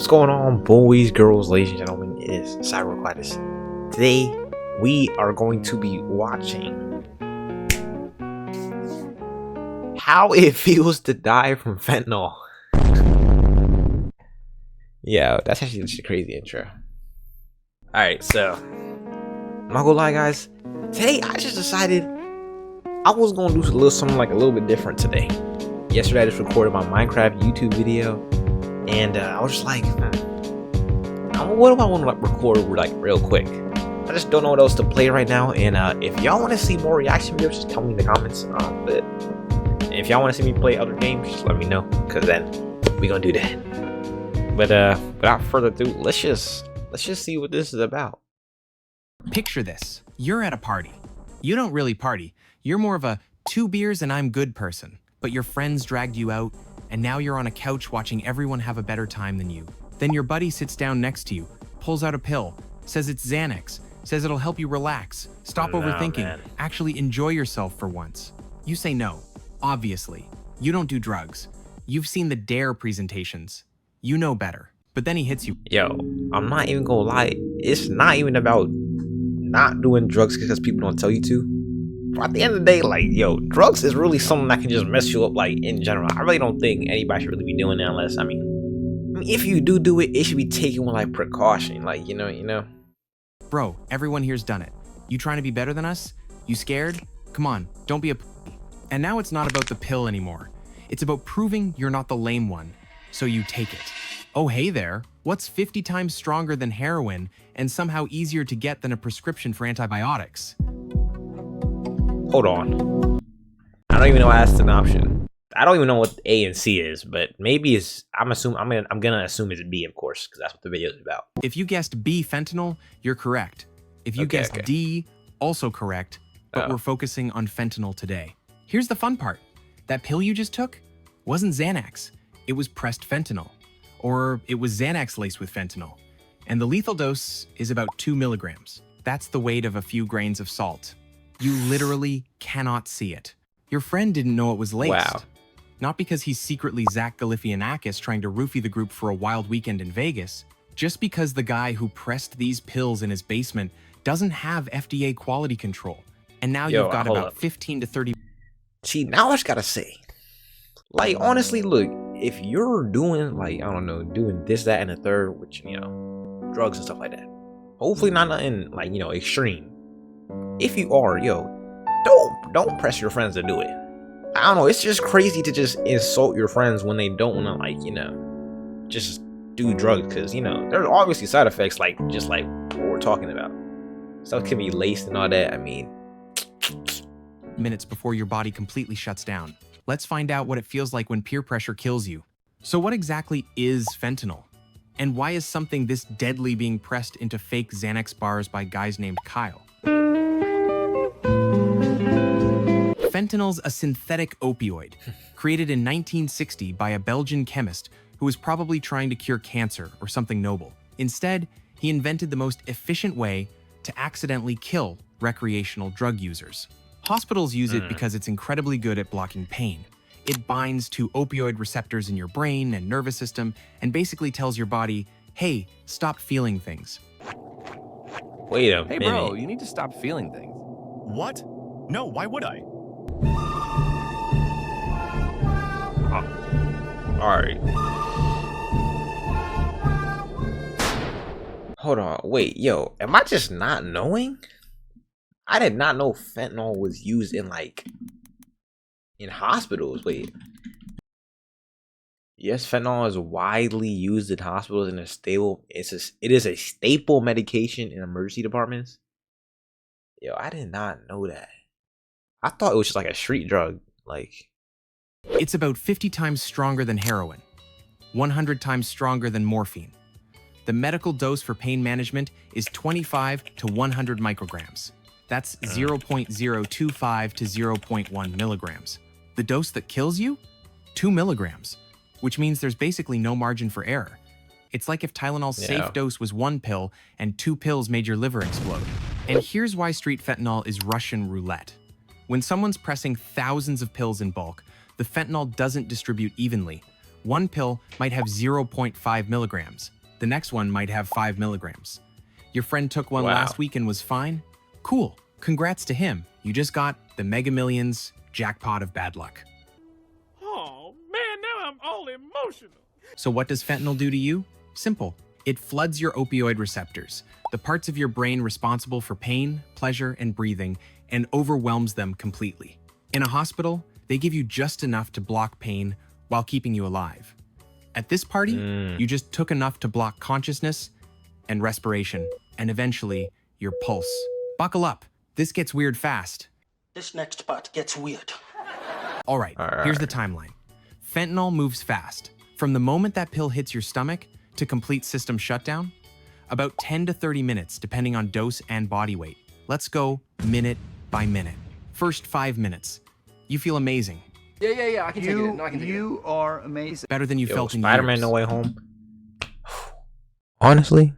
What's going on, boys, girls, ladies and gentlemen? It is CyberQuitus. Today, we are going to be watching how it feels to die from fentanyl. Yeah, that's actually just a crazy intro. Alright, so, I'm not gonna lie, guys. Today, I just decided I was gonna do something like a little bit different today. Yesterday, I just recorded my Minecraft YouTube video, and I was just like, what do I want to record like real quick? I just don't know what else to play right now, and if y'all want to see more reaction videos, just tell me in the comments. But if y'all want to see me play other games, just let me know, because then we gonna do that. But without further ado, let's just see what this is about. Picture this. You're at a party. You don't really party. You're more of a 2 beers and I'm good person. But your friends dragged you out, and now you're on a couch watching everyone have a better time than you. Then your buddy sits down next to you, pulls out a pill, says it's Xanax, says it'll help you relax, stop overthinking, man. actually enjoy yourself for once. You say no, obviously. You don't do drugs. You've seen the DARE presentations. You know better. But then he hits you. Yo, I'm not even gonna lie. It's not even about not doing drugs because people don't tell you to. But at the end of the day, like, yo, drugs is really something that can just mess you up, like, in general. I really don't think anybody should really be doing that unless, I mean, if you do it, it should be taken with, like, precaution. Like, you know. Bro, everyone here's done it. You trying to be better than us? You scared? Come on, don't be a p***. And now it's not about the pill anymore. It's about proving you're not the lame one. So you take it. Oh, hey there. What's 50 times stronger than heroin and somehow easier to get than a prescription for antibiotics? Hold on. I don't even know why that's an option. I don't even know what A and C is, but maybe it's. I'm gonna assume it's B, of course, because that's what the video is about. If you guessed B, fentanyl, you're correct. If you guessed D, also correct, but we're focusing on fentanyl today. Here's the fun part. That pill you just took wasn't Xanax. It was pressed fentanyl. Or it was Xanax laced with fentanyl. And the lethal dose is about 2 milligrams. That's the weight of a few grains of salt. You literally cannot see it. Your friend didn't know it was laced. Wow. Not because he's secretly Zach Galifianakis trying to roofie the group for a wild weekend in Vegas, just because the guy who pressed these pills in his basement doesn't have FDA quality control. And now you've got about 15 to 30... See, now I just gotta say, like, honestly, look, if you're doing, like, I don't know, doing this, that, and the third, which, you know, drugs and stuff like that, hopefully not nothing, like, you know, extreme. If you are, yo, don't press your friends to do it. I don't know, it's just crazy to just insult your friends when they don't want to, like, you know, just do drugs, because, you know, there's obviously side effects, like, just like what we're talking about. Stuff can be laced and all that. I mean, minutes before your body completely shuts down. Let's find out what it feels like when peer pressure kills you. So what exactly is fentanyl? And why is something this deadly being pressed into fake Xanax bars by guys named Kyle? Fentanyl's a synthetic opioid, created in 1960 by a Belgian chemist who was probably trying to cure cancer or something noble. Instead, he invented the most efficient way to accidentally kill recreational drug users. Hospitals use it because it's incredibly good at blocking pain. It binds to opioid receptors in your brain and nervous system and basically tells your body, hey, stop feeling things. wait a minute. Hey bro, you need to stop feeling things. What? No, why would I? Alright. Hold on, wait, yo, am I just not knowing? I did not know fentanyl was used in, like, in hospitals. Wait. Yes, fentanyl is widely used in hospitals and it is a staple medication in emergency departments. Yo, I did not know that. I thought it was just like a street drug, like. It's about 50 times stronger than heroin, 100 times stronger than morphine. The medical dose for pain management is 25 to 100 micrograms. That's 0.025 to 0.1 milligrams. The dose that kills you? 2 milligrams, which means there's basically no margin for error. It's like if Tylenol's safe dose was 1 pill and 2 pills made your liver explode. And here's why street fentanyl is Russian roulette. When someone's pressing thousands of pills in bulk, the fentanyl doesn't distribute evenly. One pill might have 0.5 milligrams. The next one might have 5 milligrams. Your friend took one Wow. last week and was fine? Cool. Congrats to him. You just got the Mega Millions jackpot of bad luck. Oh, man, now I'm all emotional. So what does fentanyl do to you? Simple. It floods your opioid receptors, the parts of your brain responsible for pain, pleasure, and breathing, and overwhelms them completely. In a hospital, they give you just enough to block pain while keeping you alive. At this party, you just took enough to block consciousness and respiration, and eventually, your pulse. Buckle up. This gets weird fast. This next part gets weird. All right, here's the timeline. Fentanyl moves fast. From the moment that pill hits your stomach to complete system shutdown, about 10 to 30 minutes, depending on dose and body weight. Let's go minute by minute. First 5 minutes. You feel amazing. Yeah, I can take it. No, I can take it. You are amazing. Better than you Yo, felt in Spider-Man years. No Way Home. Honestly,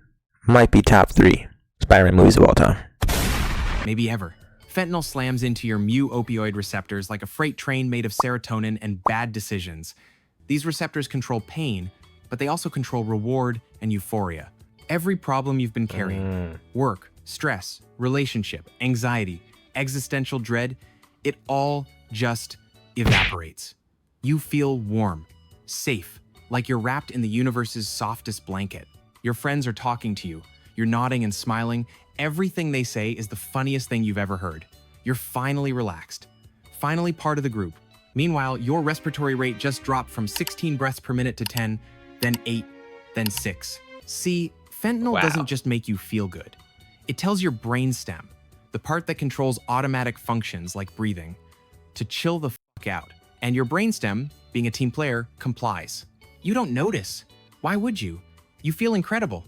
might be top 3 Spider-Man movies of all time. Maybe ever. Fentanyl slams into your mu opioid receptors like a freight train made of serotonin and bad decisions. These receptors control pain, but they also control reward and euphoria. Every problem you've been carrying, work, stress, relationship, anxiety, existential dread, it all just evaporates. You feel warm, safe, like you're wrapped in the universe's softest blanket. Your friends are talking to you. You're nodding and smiling. Everything they say is the funniest thing you've ever heard. You're finally relaxed, finally part of the group. Meanwhile, your respiratory rate just dropped from 16 breaths per minute to 10, then 8, then 6. See, fentanyl doesn't just make you feel good. It tells your brainstem, the part that controls automatic functions like breathing, to chill the fuck out. And your brainstem, being a team player, complies. You don't notice. Why would you? You feel incredible.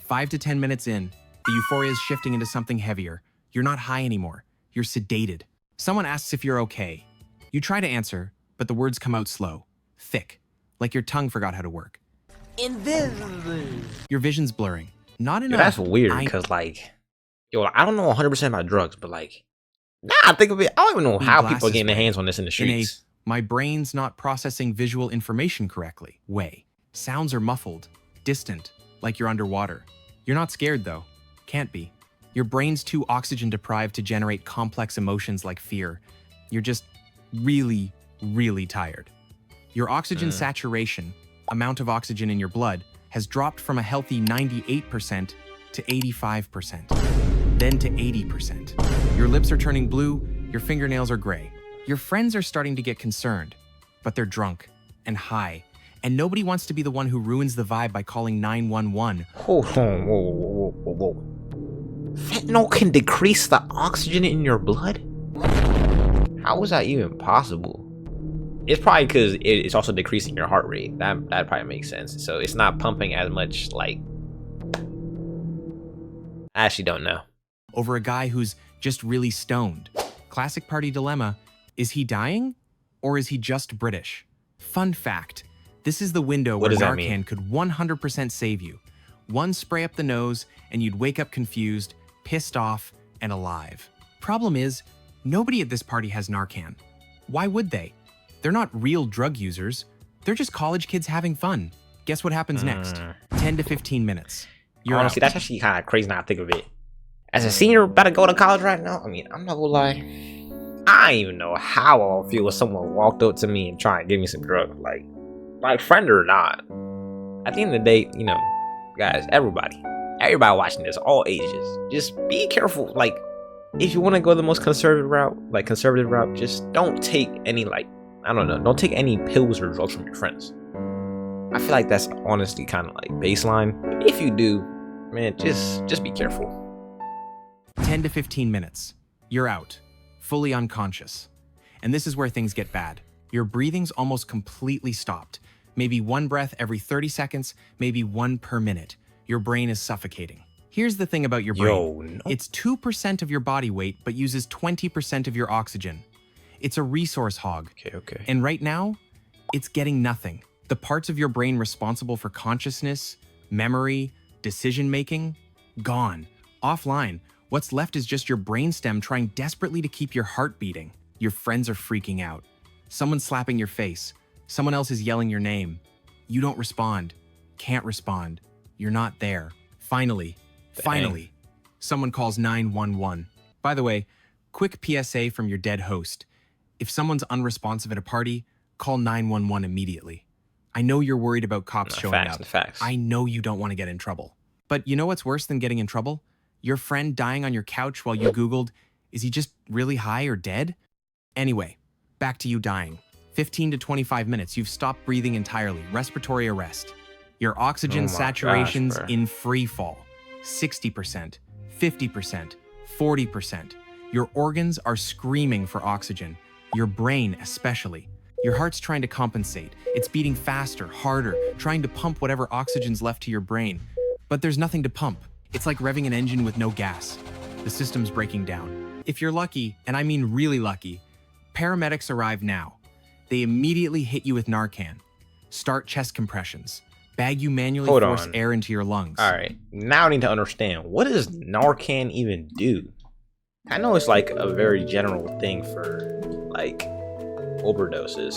5 to 10 minutes in, the euphoria is shifting into something heavier. You're not high anymore. You're sedated. Someone asks if you're okay. You try to answer, but the words come out slow, thick, like your tongue forgot how to work. Invisible. Your vision's blurring. Not Yo, enough. that's weird because, like, yo, I don't know 100% about drugs, but, like, nah, I think of it. I don't even know Need how people are glasses, getting their man. hands on this in the In a streets. my brain's not processing visual information correctly way. Sounds are muffled, distant, like you're underwater. You're not scared though. Can't be. Your brain's too oxygen deprived to generate complex emotions like fear. You're just really, really tired. Your oxygen saturation, amount of oxygen in your blood, has dropped from a healthy 98% to 85%, then to 80%. Your lips are turning blue, your fingernails are gray. Your friends are starting to get concerned, but they're drunk and high, and nobody wants to be the one who ruins the vibe by calling 911. Hold on, whoa. Fentanyl can decrease the oxygen in your blood? How is that even possible? It's probably because it's also decreasing your heart rate. That probably makes sense. So it's not pumping as much, like... I actually don't know. Over a guy who's just really stoned. Classic party dilemma. Is he dying? Or is he just British? Fun fact. This is the window What where does that Narcan mean? could 100% save you. One spray up the nose and you'd wake up confused, pissed off, and alive. Problem is, nobody at this party has Narcan. Why would they? They're not real drug users. They're just college kids having fun. Guess what happens next? 10 to 15 minutes. You're Honestly, out. that's actually kind of crazy now I think of it. As a senior about to go to college right now, I mean, I'm not gonna lie. I don't even know how I'll feel if someone walked up to me and tried to give me some drug. Like friend or not. At the end of the day, you know, guys, everybody watching this, all ages, just be careful. Like, if you want to go the most conservative route, just don't take any, like, I don't know, don't take any pills or drugs from your friends. I feel like that's honestly kind of like baseline. But if you do, man, just be careful. 10 to 15 minutes. You're out, fully unconscious. And this is where things get bad. Your breathing's almost completely stopped. Maybe one breath every 30 seconds, maybe one per minute. Your brain is suffocating. Here's the thing about your brain. Yo, no. It's 2% of your body weight, but uses 20% of your oxygen. It's a resource hog. Okay. And right now, it's getting nothing. The parts of your brain responsible for consciousness, memory, decision-making, gone, offline. What's left is just your brainstem trying desperately to keep your heart beating. Your friends are freaking out. Someone's slapping your face. Someone else is yelling your name. You don't respond. Can't respond. You're not there. Finally, someone calls 911. By the way, quick PSA from your dead host. If someone's unresponsive at a party, call 911 immediately. I know you're worried about cops showing up. Facts. I know you don't want to get in trouble. But you know what's worse than getting in trouble? Your friend dying on your couch while you Googled, is he just really high or dead? Anyway, back to you dying. 15 to 25 minutes, you've stopped breathing entirely, respiratory arrest. Your oxygen saturation's in free fall. 60%, 50%, 40%. Your organs are screaming for oxygen. Your brain especially. Your heart's trying to compensate. It's beating faster, harder, trying to pump whatever oxygen's left to your brain. But there's nothing to pump. It's like revving an engine with no gas. The system's breaking down. If you're lucky, and I mean really lucky, paramedics arrive now. They immediately hit you with Narcan, start chest compressions, bag you manually force air into your lungs. All right, now I need to understand, what does Narcan even do? I know it's like a very general thing for like overdoses.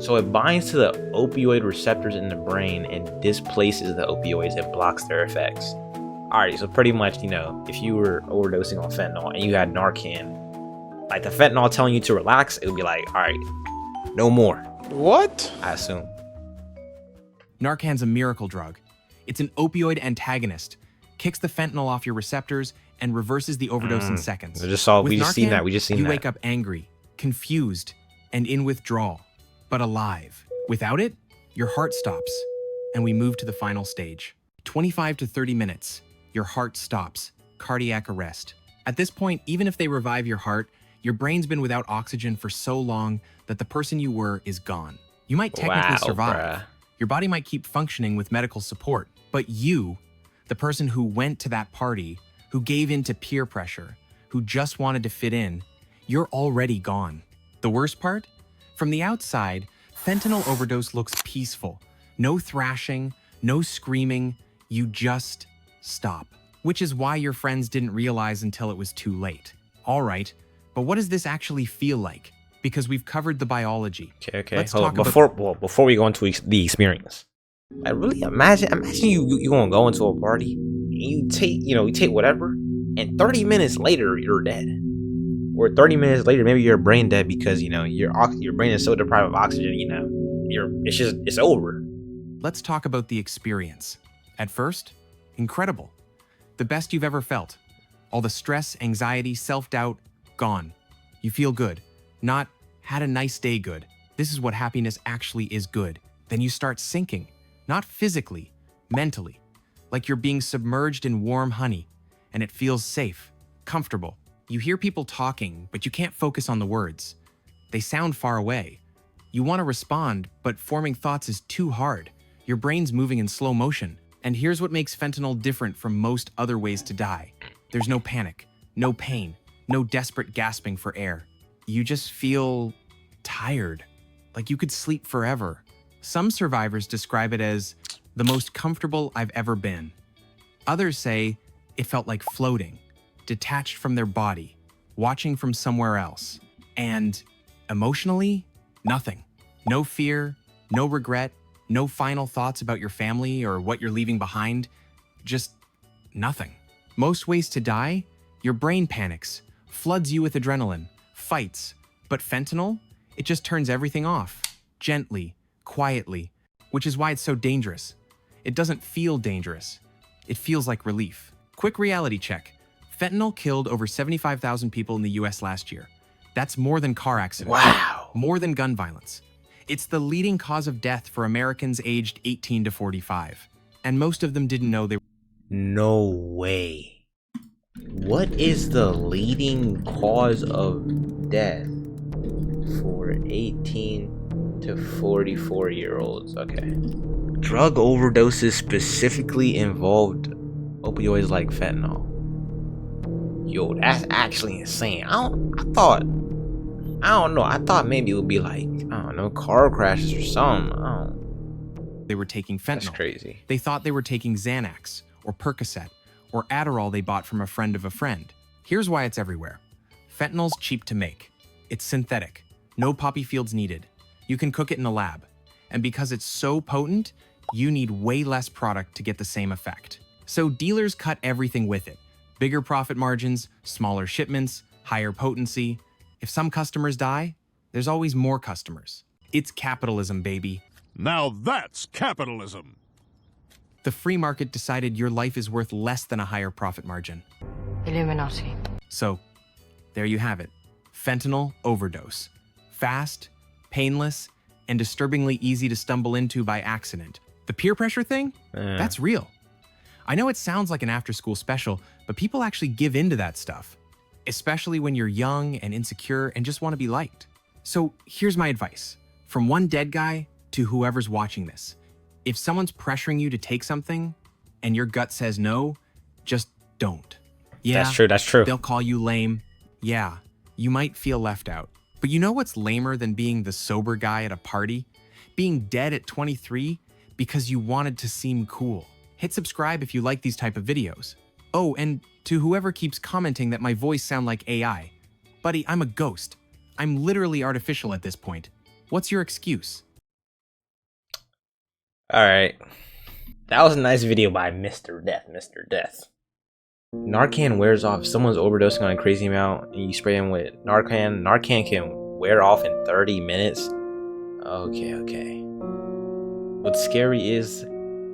So it binds to the opioid receptors in the brain and displaces the opioids and blocks their effects. Alright, so pretty much, you know, if you were overdosing on fentanyl and you had Narcan, like the fentanyl telling you to relax, it would be like, alright, no more. What? I assume. Narcan's a miracle drug. It's an opioid antagonist, kicks the fentanyl off your receptors, and reverses the overdose in seconds. We just seen that. You wake up angry, confused, and in withdrawal, but alive. Without it, your heart stops, and we move to the final stage. 25 to 30 minutes, your heart stops, cardiac arrest. At this point, even if they revive your heart, your brain's been without oxygen for so long that the person you were is gone. You might technically survive. Bruh. Your body might keep functioning with medical support, but you, the person who went to that party, who gave in to peer pressure, who just wanted to fit in, you're already gone. The worst part? From the outside, fentanyl overdose looks peaceful. No thrashing, no screaming, you just stop. Which is why your friends didn't realize until it was too late. All right, but what does this actually feel like? Because we've covered the biology. Okay. Let's Hold talk on. Before we go into the experience, I really imagine you gonna go into a party and you take whatever, and 30 minutes later you're dead, or 30 minutes later maybe you're brain dead because your brain is so deprived of oxygen. It's over. Let's talk about the experience. At first, incredible. The best you've ever felt. All the stress, anxiety, self-doubt, gone. You feel good. Not had a nice day good. This is what happiness actually is good. Then you start sinking. Not physically, mentally. Like you're being submerged in warm honey, and it feels safe, comfortable. You hear people talking, but you can't focus on the words. They sound far away. You want to respond, but forming thoughts is too hard. Your brain's moving in slow motion. And here's what makes fentanyl different from most other ways to die. There's no panic, no pain, no desperate gasping for air. You just feel tired, like you could sleep forever. Some survivors describe it as the most comfortable I've ever been. Others say it felt like floating, detached from their body, watching from somewhere else. And emotionally, nothing. No fear, no regret, no final thoughts about your family or what you're leaving behind. Just nothing. Most ways to die, your brain panics, floods you with adrenaline, fights. But fentanyl, it just turns everything off, gently, quietly, which is why it's so dangerous. It doesn't feel dangerous. It feels like relief. Quick reality check. Fentanyl killed over 75,000 people in the US last year. That's more than car accidents. Wow. More than gun violence. It's the leading cause of death for Americans aged 18 to 45. And most of them didn't know they were. No way. What is the leading cause of death for 18 to 44-year-olds? Okay. Drug overdoses specifically involved opioids like fentanyl. Yo, that's actually insane. I don't know. I thought maybe it would be like, I don't know, car crashes or something. They were taking fentanyl. That's crazy. They thought they were taking Xanax or Percocet or Adderall they bought from a friend of a friend. Here's why it's everywhere. Fentanyl's cheap to make. It's synthetic. No poppy fields needed. You can cook it in a lab. And because it's so potent, you need way less product to get the same effect. So dealers cut everything with it. Bigger profit margins, smaller shipments, higher potency. If some customers die, there's always more customers. It's capitalism, baby. Now that's capitalism. The free market decided your life is worth less than a higher profit margin. Illuminati. So, there you have it. Fentanyl overdose. Fast, painless, and disturbingly easy to stumble into by accident. The peer pressure thing? That's real. I know it sounds like an after-school special, but people actually give into that stuff. Especially when you're young and insecure and just want to be liked. So here's my advice. From one dead guy to whoever's watching this. If someone's pressuring you to take something and your gut says no, just don't. Yeah, That's true. They'll call you lame. Yeah, you might feel left out. But you know what's lamer than being the sober guy at a party? Being dead at 23 because you wanted to seem cool. Hit subscribe if you like these type of videos. Oh, and to whoever keeps commenting that my voice sound like AI. Buddy, I'm a ghost. I'm literally artificial at this point. What's your excuse? Alright. That was a nice video by Mr. Death. Narcan wears off. If someone's overdosing on a crazy amount and you spray them with Narcan, Narcan can wear off in 30 minutes. Okay. What's scary is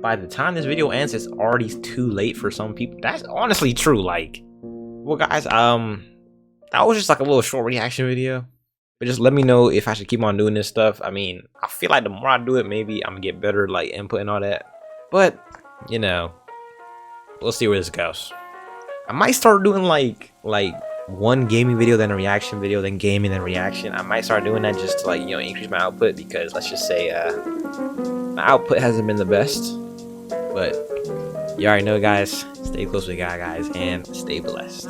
by the time this video ends, it's already too late for some people. That's honestly true. Like, well guys, that was just like a little short reaction video. But just let me know if I should keep on doing this stuff. I mean, I feel like the more I do it, maybe I'm gonna get better like input and all that. But, you know, we'll see where this goes. I might start doing like one gaming video, then a reaction video, then gaming, then reaction. I might start doing that just to like, you know, increase my output, because let's just say my output hasn't been the best. But you already know, guys, stay close with God, guys, and stay blessed.